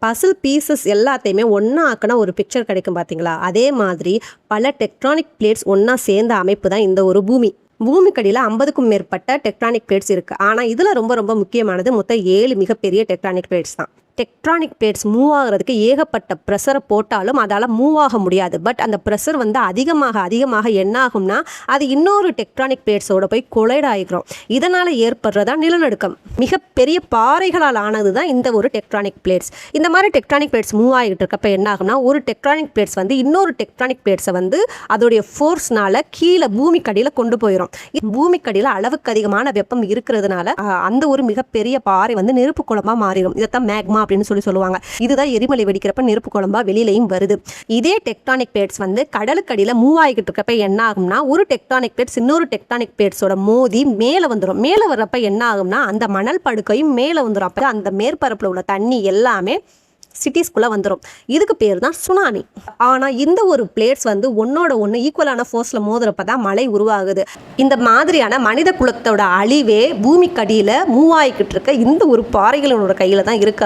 Basil pieces எல்லாத்தையுமே ஒன்றா ஆக்கினா ஒரு பிக்சர் கிடைக்கும் பார்த்தீங்களா? அதே மாதிரி பல டெக்டானிக் பிளேட்ஸ் ஒன்றா சேர்ந்த அமைப்பு தான் இந்த ஒரு பூமி. பூமிக்கடியில் 50க்கும் மேற்பட்ட டெக்டானிக் பிளேட்ஸ் இருக்குது. ஆனால் இதில் ரொம்ப ரொம்ப முக்கியமானது மொத்தம் 7 மிகப்பெரிய டெக்டானிக் பிளேட்ஸ் தான். டெக்டானிக் பிளேட்ஸ் மூவ் ஆகிறதுக்கு ஏகப்பட்ட ப்ரெஷரை போட்டாலும் அதால் மூவ் ஆக முடியாது. பட் அந்த ப்ரெஷர் வந்து அதிகமாக என்ன ஆகும்னா அது இன்னொரு டெக்டானிக் பிளேட்ஸோட போய் கொலைட் ஆகிக்கிறோம். இதனால் ஏற்படுறதா நிலநடுக்கம். மிகப்பெரிய பாறைகளால் ஆனது தான் இந்த ஒரு டெக்டானிக் பிளேட்ஸ். இந்த மாதிரி டெக்டானிக் பிளேட்ஸ் மூவ் ஆகிட்டு இருக்கப்ப என்ன ஆகும்னா ஒரு டெக்டானிக் பிளேட்ஸ் வந்து இன்னொரு டெக்டானிக் பிளேட்ஸை வந்து அதோடைய ஃபோர்ஸ்னால கீழே பூமிக்கடியில் கொண்டு போயிடும். பூமிக்கடியில் அளவுக்கு அதிகமான வெப்பம் இருக்கிறதுனால அந்த ஒரு மிகப்பெரிய பாறை வந்து நெருப்பு குழம்பா மாறிடும். இதைத்தான் மேக்மா அப்படின்னு சொல்லுவாங்க. இதுதான் எரிமலை வெடிக்கிறப்ப நெருப்பு குழம்பா வெளியிலையும் வருது. இதே டெக்டானிக் பிளேட்ஸ் வந்து கடலுக்கடியில மூவ் ஆகிட்டு இருக்கப்ப என்ன ஆகும்னா ஒரு டெக்டானிக் பிளேட்ஸ் இன்னொரு டெக்டானிக் பிளேட்ஸோட மோதி மேலே வந்துடும். மேலே வர்றப்ப என்ன ஆகும்னா அந்த மணல் படுக்கையும் மேலே வந்துடும். அப்போ அந்த மேற்பரப்பில் உள்ள தண்ணி எல்லாமே சிட்டிஸ்குள்ளே வந்துடும். இதுக்கு பேர் தான் சுனாமி. ஆனால் இந்த ஒரு பிளேட்ஸ் வந்து ஒன்னோட ஒன்று ஈக்குவலான ஃபோர்ஸில் மோதுறப்ப தான் மழை உருவாகுது. இந்த மாதிரியான மனித குலத்தோட அழிவே பூமிக்கடியில் மூவ் ஆகிக்கிட்டு இருக்க இந்த ஒரு பாறைகளோட கையில் தான் இருக்கு.